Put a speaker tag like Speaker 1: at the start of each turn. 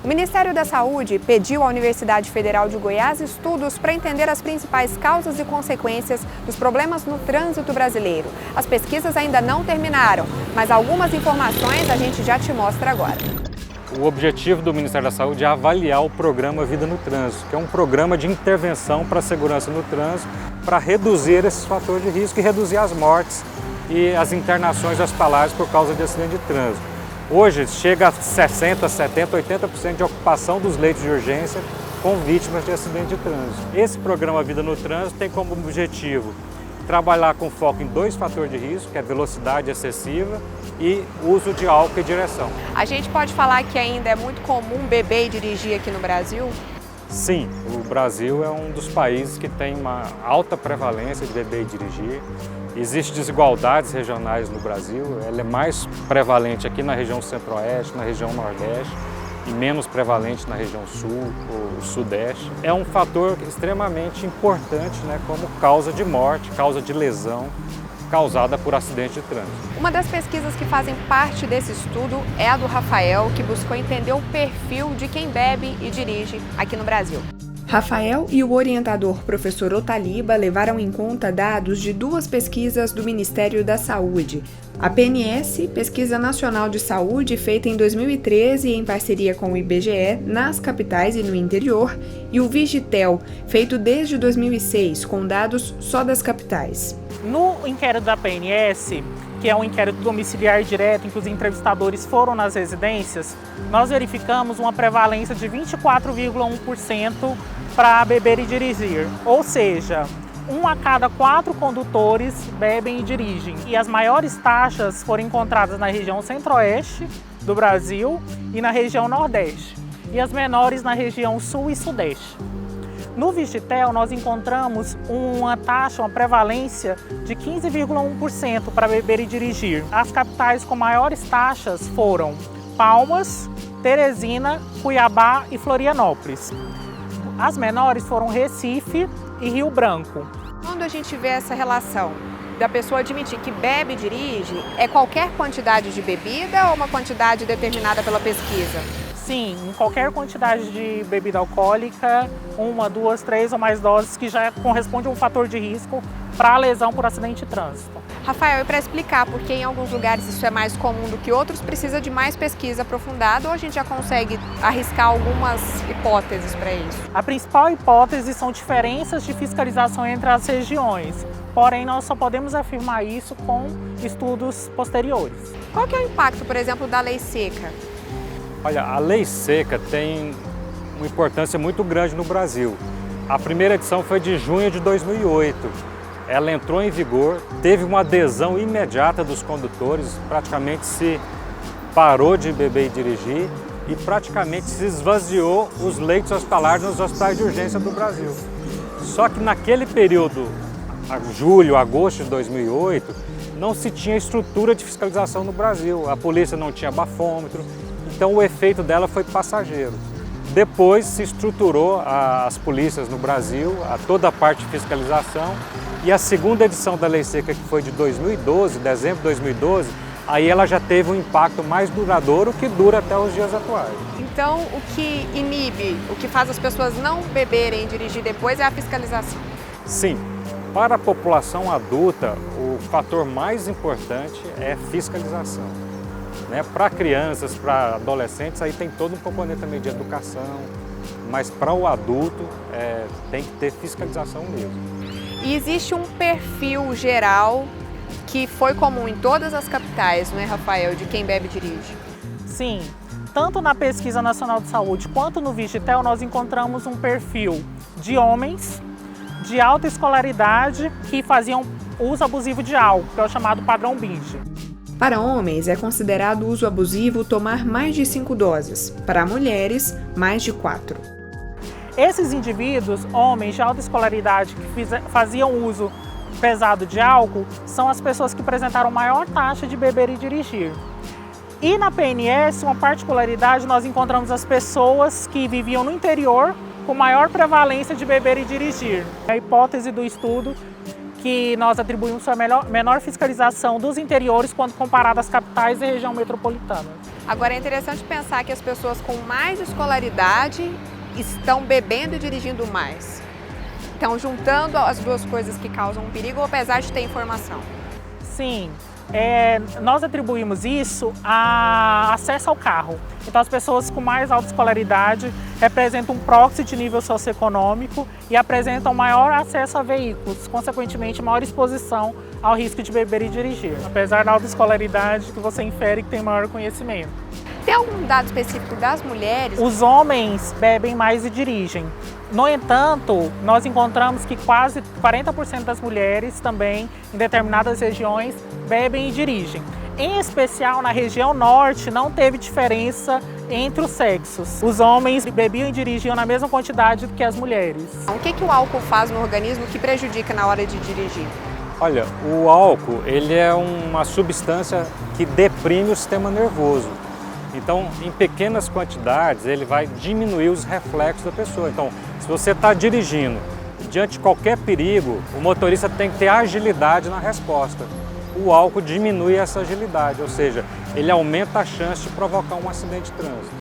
Speaker 1: O Ministério da Saúde pediu à Universidade Federal de Goiás estudos para entender as principais causas e consequências dos problemas no trânsito brasileiro. As pesquisas ainda não terminaram, mas algumas informações a gente já te mostra agora.
Speaker 2: O objetivo do Ministério da Saúde é avaliar o programa Vida no Trânsito, que é um programa de intervenção para a segurança no trânsito, para reduzir esses fatores de risco e reduzir as mortes e as internações hospitalares por causa de acidente de trânsito. Hoje chega a 60%, 70%, 80% de ocupação dos leitos de urgência com vítimas de acidente de trânsito. Esse programa Vida no Trânsito tem como objetivo trabalhar com foco em 2 fatores de risco, que é velocidade excessiva e uso de álcool e direção.
Speaker 1: A gente pode falar que ainda é muito comum beber e dirigir aqui no Brasil?
Speaker 2: Sim, o Brasil é um dos países que tem uma alta prevalência de beber e dirigir. Existem desigualdades regionais no Brasil, ela é mais prevalente aqui na região centro-oeste, na região nordeste e menos prevalente na região sul ou sudeste. É um fator extremamente importante, como causa de morte, causa de lesão causada por acidente de trânsito.
Speaker 1: Uma das pesquisas que fazem parte desse estudo é a do Rafael, que buscou entender o perfil de quem bebe e dirige aqui no Brasil. Rafael e o orientador professor Otaliba levaram em conta dados de 2 pesquisas do Ministério da Saúde. A PNS, Pesquisa Nacional de Saúde, feita em 2013 em parceria com o IBGE, nas capitais e no interior, e o Vigitel, feito desde 2006, com dados só das capitais.
Speaker 3: No inquérito da PNS, que é um inquérito domiciliar direto, em que os entrevistadores foram nas residências, nós verificamos uma prevalência de 24,1% para beber e dirigir, ou seja, 1 a cada 4 condutores bebem e dirigem. E as maiores taxas foram encontradas na região centro-oeste do Brasil e na região nordeste, e as menores na região sul e sudeste. No Vigitel, nós encontramos uma taxa, uma prevalência de 15,1% para beber e dirigir. As capitais com maiores taxas foram Palmas, Teresina, Cuiabá e Florianópolis. As menores foram Recife e Rio Branco.
Speaker 1: Quando a gente vê essa relação da pessoa admitir que bebe e dirige, é qualquer quantidade de bebida ou uma quantidade determinada pela pesquisa?
Speaker 3: Sim, em qualquer quantidade de bebida alcoólica, 1, 2, 3 ou mais doses, que já corresponde a um fator de risco para a lesão por acidente de trânsito.
Speaker 1: Rafael, e para explicar por que em alguns lugares isso é mais comum do que outros, precisa de mais pesquisa aprofundada ou a gente já consegue arriscar algumas hipóteses para isso?
Speaker 3: A principal hipótese são diferenças de fiscalização entre as regiões, porém nós só podemos afirmar isso com estudos posteriores.
Speaker 1: Qual que é o impacto, por exemplo, da lei seca?
Speaker 2: Olha, a lei seca tem uma importância muito grande no Brasil. A primeira edição foi de junho de 2008. Ela entrou em vigor, teve uma adesão imediata dos condutores, praticamente se parou de beber e dirigir e praticamente se esvaziou os leitos hospitalares nos hospitais de urgência do Brasil. Só que naquele período, julho, agosto de 2008, não se tinha estrutura de fiscalização no Brasil. A polícia não tinha bafômetro, então o efeito dela foi passageiro. Depois se estruturou as polícias no Brasil, toda a parte de fiscalização, e a segunda edição da Lei Seca, que foi de 2012, dezembro de 2012, aí ela já teve um impacto mais duradouro que dura até os dias atuais.
Speaker 1: Então, o que inibe, o que faz as pessoas não beberem e dirigir depois é a fiscalização?
Speaker 2: Sim. Para a população adulta, o fator mais importante é fiscalização. Para crianças, para adolescentes, aí tem todo um componente também de educação, mas para o adulto tem que ter fiscalização mesmo.
Speaker 1: E existe um perfil geral que foi comum em todas as capitais, não é, Rafael, de quem bebe e dirige?
Speaker 3: Sim, tanto na Pesquisa Nacional de Saúde quanto no Vigitel nós encontramos um perfil de homens de alta escolaridade que faziam uso abusivo de álcool, que é o chamado padrão binge.
Speaker 1: Para homens, é considerado uso abusivo tomar mais de 5 doses. Para mulheres, mais de 4.
Speaker 3: Esses indivíduos, homens de alta escolaridade que faziam uso pesado de álcool, são as pessoas que apresentaram maior taxa de beber e dirigir. E na PNS, uma particularidade, nós encontramos as pessoas que viviam no interior com maior prevalência de beber e dirigir. A hipótese do estudo que nós atribuímos a menor fiscalização dos interiores quando comparado às capitais e região metropolitana.
Speaker 1: Agora é interessante pensar que as pessoas com mais escolaridade estão bebendo e dirigindo mais. Então, juntando as duas coisas que causam um perigo, apesar de ter informação.
Speaker 3: Sim, nós atribuímos isso a acesso ao carro. Então, as pessoas com mais alta escolaridade representam um proxy de nível socioeconômico e apresentam maior acesso a veículos, consequentemente, maior exposição ao risco de beber e dirigir, apesar da alta escolaridade que você infere que tem maior conhecimento.
Speaker 1: Tem algum dado específico das mulheres?
Speaker 3: Os homens bebem mais e dirigem. No entanto, nós encontramos que quase 40% das mulheres também, em determinadas regiões, bebem e dirigem. Em especial, na região norte, não teve diferença entre os sexos. Os homens bebiam e dirigiam na mesma quantidade que as mulheres.
Speaker 1: O que o álcool faz no organismo que prejudica na hora de dirigir?
Speaker 2: Olha, o álcool ele é uma substância que deprime o sistema nervoso. Então, em pequenas quantidades, ele vai diminuir os reflexos da pessoa. Então, se você está dirigindo, diante de qualquer perigo, o motorista tem que ter agilidade na resposta. O álcool diminui essa agilidade, ou seja, ele aumenta a chance de provocar um acidente de trânsito.